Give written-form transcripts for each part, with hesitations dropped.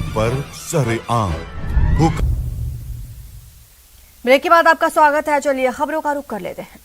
पर सरेआम। ब्रेक के बाद आपका स्वागत है। चलिए खबरों का रुख कर लेते हैं।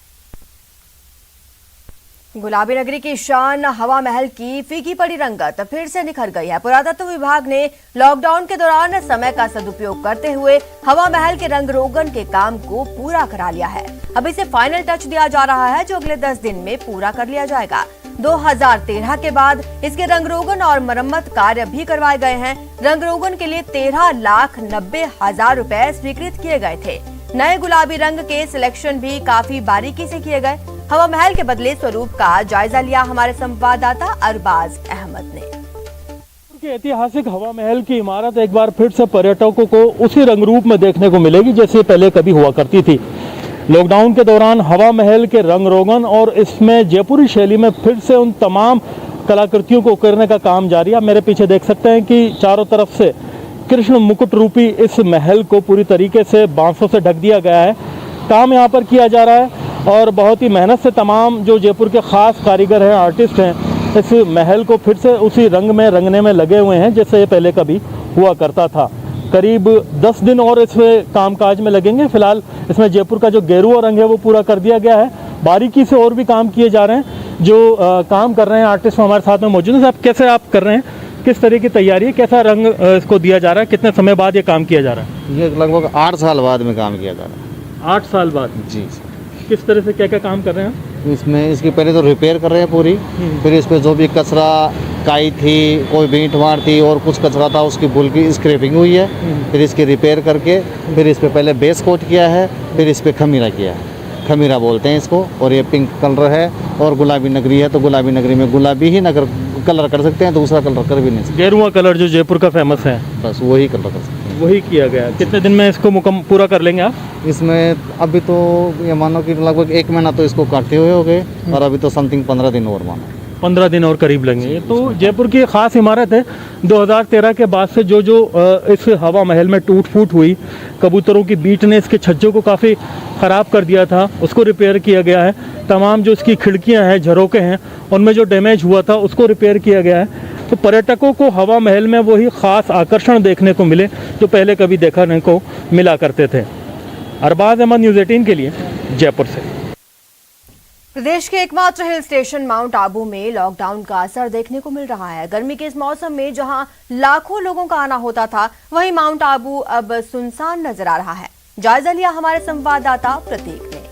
गुलाबी नगरी की शान हवा महल की फीकी पड़ी रंगत फिर से निखर गई है। पुरातत्व विभाग ने लॉकडाउन के दौरान समय का सदुपयोग करते हुए हवा महल के रंग रोगन के काम को पूरा करा लिया है। अब इसे फाइनल टच दिया जा रहा है, जो अगले 10 दिन में पूरा कर लिया जाएगा। 2013 के बाद इसके रंग रोगन और मरम्मत कार्य भी करवाए गए हैं। रंग रोगन के लिए 13,90,000 रुपए स्वीकृत किए गए थे। नए गुलाबी रंग के सिलेक्शन भी काफी बारीकी से किए गए। हवा महल के बदले स्वरूप का जायजा लिया हमारे संवाददाता अरबाज अहमद ने। ऐतिहासिक हवा महल की इमारत एक बार फिर से पर्यटकों को उसी रंग रूप में देखने को मिलेगी जैसे पहले कभी हुआ करती थी। लॉकडाउन के दौरान हवा महल के रंग रोगन और इसमें जयपुरी शैली में फिर से उन तमाम कलाकृतियों को उकेरने का काम जारी है। मेरे पीछे देख सकते हैं कि चारों तरफ से कृष्ण मुकुट रूपी इस महल को पूरी तरीके से बांसों से ढक दिया गया है। काम यहाँ पर किया जा रहा है और बहुत ही मेहनत से तमाम जो जयपुर के खास कारीगर हैं, आर्टिस्ट हैं, इस महल को फिर से उसी रंग में रंगने में लगे हुए हैं जैसे ये पहले कभी हुआ करता था। करीब 10 दिन और इसमें कामकाज में लगेंगे। फिलहाल इसमें जयपुर का जो गेरुआ रंग है वो पूरा कर दिया गया है। बारीकी से और भी काम किए जा रहे हैं। जो काम कर रहे हैं आर्टिस्ट हमारे साथ में मौजूद हैं। कैसे आप कर रहे हैं, किस तरह की तैयारी है, कैसा रंग इसको दिया जा रहा है, कितने समय बाद ये काम किया जा रहा है? ये लगभग 8 साल बाद में काम किया जा रहा है। 8 साल बाद? जी। किस तरह से क्या क्या काम कर रहे हैं? इसमें इसकी पहले तो रिपेयर कर रहे हैं पूरी, फिर इस पे जो भी कचरा काई थी, कोई बींट मार थी और कुछ कचरा था उसकी भूल की स्क्रैपिंग हुई है। फिर इसकी रिपेयर करके फिर इस पे पहले बेस कोट किया है, फिर इस पे खमीरा किया है। खमीरा बोलते हैं इसको। और ये पिंक कलर है और गुलाबी नगरी है तो गुलाबी नगरी में गुलाबी ही नगर कलर कर सकते हैं, दूसरा कलर कर भी नहीं सकते। गेरुआ कलर जो जयपुर का फेमस है, बस वही कलर कर सकते हैं। वही किया गया। कितने दिन में इसको पूरा कर लेंगे आप? इसमें अभी तो ये मानो कि लगभग 1 महीना तो इसको काटते हुए हो गए और अभी तो समथिंग 15 दिन और मानो। 15 दिन और करीब लगेंगे। तो जयपुर की खास इमारत है। 2013 के बाद से जो इस हवा महल में टूट फूट हुई, कबूतरों की बीट ने इसके छज्जों को काफ़ी ख़राब कर दिया था, उसको रिपेयर किया गया है। तमाम जो इसकी खिड़कियां हैं, झरोके हैं, उनमें जो डैमेज हुआ था उसको रिपेयर किया गया है। तो पर्यटकों को हवा महल में वही खास आकर्षण देखने को मिले जो पहले कभी देखने को मिला करते थे। अरबाज अहमद, न्यूज़ 18 के लिए जयपुर से। प्रदेश के एकमात्र हिल स्टेशन माउंट आबू में लॉकडाउन का असर देखने को मिल रहा है। गर्मी के इस मौसम में जहां लाखों लोगों का आना होता था, वहीं माउंट आबू अब सुनसान नजर आ रहा है। जायजा लिया हमारे संवाददाता प्रतीक ने।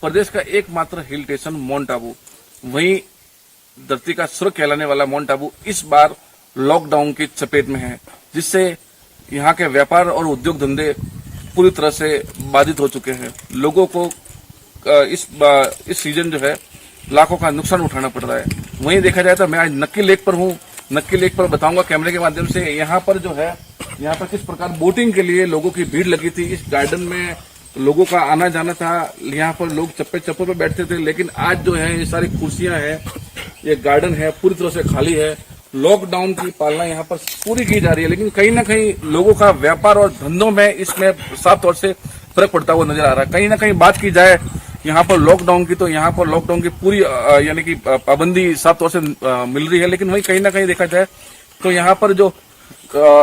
प्रदेश का एकमात्र हिल स्टेशन माउंट आबू, वहीं धरती का स्वर्ग कहलाने वाला माउंट आबू इस बार लॉकडाउन की चपेट में है, जिससे यहाँ के व्यापार और उद्योग धंधे पूरी तरह से बाधित हो चुके हैं। लोगों को इस सीजन जो है लाखों का नुकसान उठाना पड़ रहा है। वहीं देखा जाए तो मैं आज नक्की लेक पर हूँ। नक्की लेक पर बताऊंगा कैमरे के माध्यम से यहाँ पर जो है, यहाँ पर किस प्रकार बोटिंग के लिए लोगों की भीड़ लगी थी। इस गार्डन में लोगों का आना जाना था। यहाँ पर लोग चप्पे चप्पों पर बैठते थे, लेकिन आज जो है ये सारी कुर्सियां हैं, ये गार्डन है, पूरी तरह से खाली है। लॉकडाउन की पालना यहाँ पर पूरी की जा रही है, लेकिन कहीं ना कहीं लोगों का व्यापार और धंधों में इसमें साफ तौर से फर्क पड़ता हुआ नजर आ रहा है। कहीं ना कहीं बात की जाए यहाँ पर लॉकडाउन की, तो यहाँ पर लॉकडाउन की पूरी यानी कि पाबंदी साफ तौर से मिल रही है। लेकिन वही कहीं ना कहीं देखा जाए तो यहाँ पर जो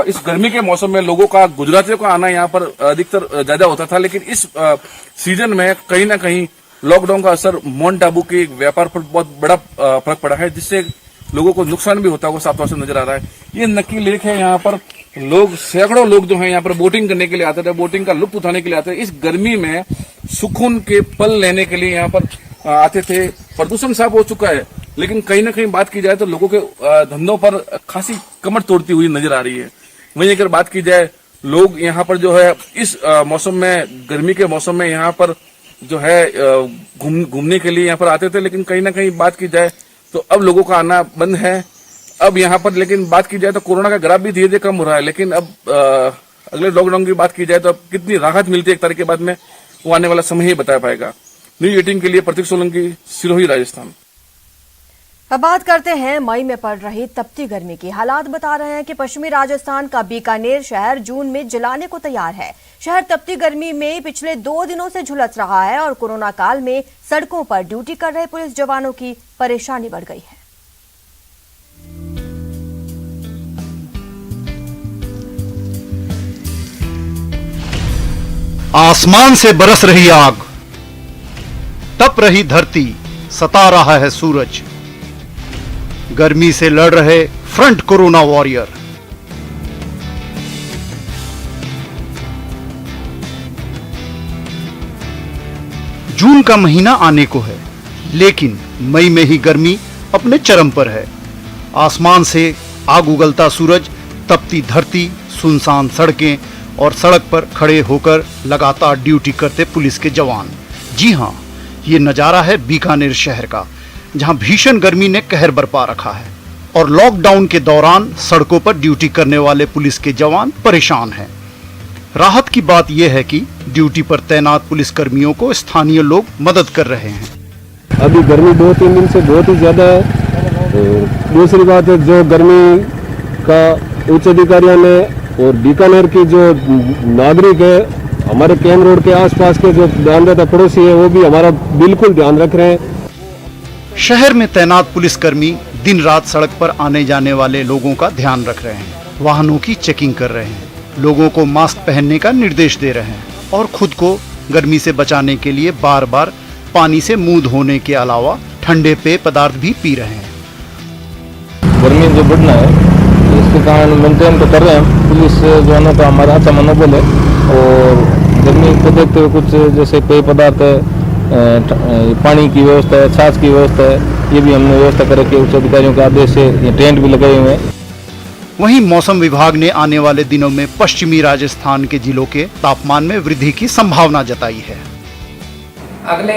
इस गर्मी के मौसम में लोगों का, गुजरातियों का आना यहाँ पर अधिकतर ज्यादा होता था, लेकिन इस सीजन में कहीं ना कहीं लॉकडाउन का असर माउंट आबू के व्यापार पर बहुत बड़ा फर्क पड़ा है, जिससे लोगों को नुकसान भी होता हुआ साफ तौर से नजर आ रहा है। ये नक्की लेक है। यहाँ पर लोग, सैकड़ों लोग जो है यहाँ पर बोटिंग करने के लिए आते थे, बोटिंग का लुत्फ उठाने के लिए आते थे। इस गर्मी में सुकून के पल लेने के लिए यहाँ पर आते थे। प्रदूषण साफ हो चुका है, लेकिन कहीं ना कहीं बात की जाए तो लोगों के धंधों पर खासी कमर तोड़ती हुई नजर आ रही है। वहीं अगर बात की जाए, लोग यहाँ पर जो है इस मौसम में, गर्मी के मौसम में यहाँ पर जो है घूमने के लिए यहाँ पर आते थे, लेकिन कहीं ना कहीं बात की जाए तो अब लोगों का आना बंद है। अब यहाँ पर लेकिन बात की जाए तो कोरोना का ग्राफ भी धीरे धीरे कम हो रहा है, लेकिन अब अगले लॉकडाउन की बात की जाए तो अब कितनी राहत मिलती है एक तारीख के बाद में, वो आने वाला समय ही बता पाएगा। न्यूज़ 18 के लिए प्रतीक सोलंकी, सिरोही, राजस्थान। अब बात करते हैं मई में पड़ रही तपती गर्मी की। हालात बता रहे हैं कि पश्चिमी राजस्थान का बीकानेर शहर जून में जलाने को तैयार है। शहर तपती गर्मी में पिछले 2 दिनों से झुलस रहा है और कोरोना काल में सड़कों पर ड्यूटी कर रहे पुलिस जवानों की परेशानी बढ़ गई है। आसमान से बरस रही आग, तप रही धरती, सता रहा है सूरज। गर्मी से लड़ रहे फ्रंट कोरोना वॉरियर। जून का महीना आने को है, लेकिन मई में ही गर्मी अपने चरम पर है। आसमान से आग उगलता सूरज, तपती धरती, सुनसान सड़कें और सड़क पर खड़े होकर लगातार ड्यूटी करते पुलिस के जवान। जी हां, ये नजारा है बीकानेर शहर का, जहां भीषण गर्मी ने कहर बरपा रखा है और लॉकडाउन के दौरान सड़कों पर ड्यूटी करने वाले पुलिस के जवान परेशान हैं। राहत की बात यह है कि ड्यूटी पर तैनात पुलिस कर्मियों को स्थानीय लोग मदद कर रहे हैं। अभी गर्मी 2-3 दिन से बहुत ही ज्यादा है। तो दूसरी बात है, जो गर्मी का उच्च अधिकारियों ने और बीकानेर की जो नागरिक है, हमारे कैंप रोड के आसपास के जो ध्यानदाता पड़ोसी है, वो भी हमारा बिल्कुल ध्यान रख रहे हैं। शहर में तैनात पुलिसकर्मी दिन रात सड़क पर आने जाने वाले लोगों का ध्यान रख रहे हैं, वाहनों की चेकिंग कर रहे हैं, लोगों को मास्क पहनने का निर्देश दे रहे हैं और खुद को गर्मी से बचाने के लिए बार बार पानी से मुंह धोने के अलावा ठंडे पेय पदार्थ भी पी रहे हैं। गर्मी जो बढ़ना है, इसके कारण मेंटेन तो कर रहे हैं पुलिस जवानों का हमारा अच्छा मनोबल है। और गर्मी को देखते हुए कुछ जैसे पेय पदार्थ है, पानी की व्यवस्था है, छाछ की व्यवस्था है, ये भी हमने व्यवस्था कर रखी है उच्च अधिकारियों के आदेश से। ये टेंट भी लगाए हुए हैं। वहीं मौसम विभाग ने आने वाले दिनों में पश्चिमी राजस्थान के जिलों के तापमान में वृद्धि की संभावना जताई है। अगले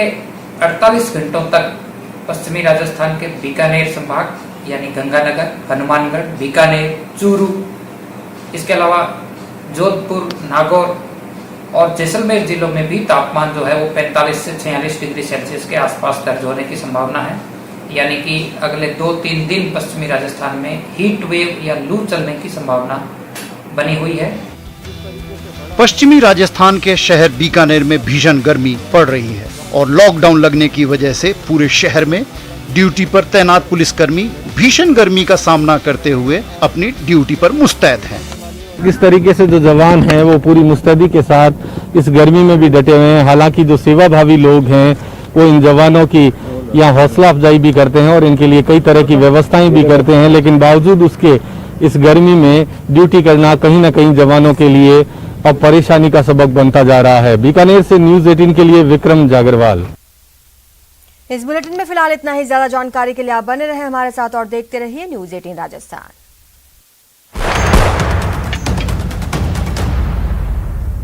48 घंटों तक पश्चिमी राजस्थान के बीकानेर संभाग यानी गंगानगर, हनुमानगढ़, बीकानेर, चूरू, इसके अलावा जोधपुर, नागौर और जैसलमेर जिलों में भी तापमान जो है वो 45 से 46 डिग्री सेल्सियस के आसपास दर्ज होने की संभावना है। यानी कि अगले 2-3 दिन पश्चिमी राजस्थान में हीट वेव या लू चलने की संभावना बनी हुई है। पश्चिमी राजस्थान के शहर बीकानेर में भीषण गर्मी पड़ रही है और लॉकडाउन लगने की वजह से पूरे शहर में ड्यूटी पर तैनात पुलिसकर्मी भीषण गर्मी का सामना करते हुए अपनी ड्यूटी पर मुस्तैद हैं। इस तरीके से जो जवान हैं वो पूरी मुस्तैदी के साथ इस गर्मी में भी डटे हुए हैं। हालांकि जो सेवाभावी लोग हैं वो इन जवानों की यहाँ हौसला अफजाई भी करते हैं और इनके लिए कई तरह की व्यवस्थाएं भी करते हैं, लेकिन बावजूद उसके इस गर्मी में ड्यूटी करना कहीं न कहीं जवानों के लिए अब परेशानी का सबक बनता जा रहा है। बीकानेर से न्यूज़ 18 के लिए विक्रम जागरवाल। इस बुलेटिन में फिलहाल इतना ही। ज्यादा जानकारी के लिए आप बने रहे हमारे साथ और देखते रहिए न्यूज़ 18 राजस्थान।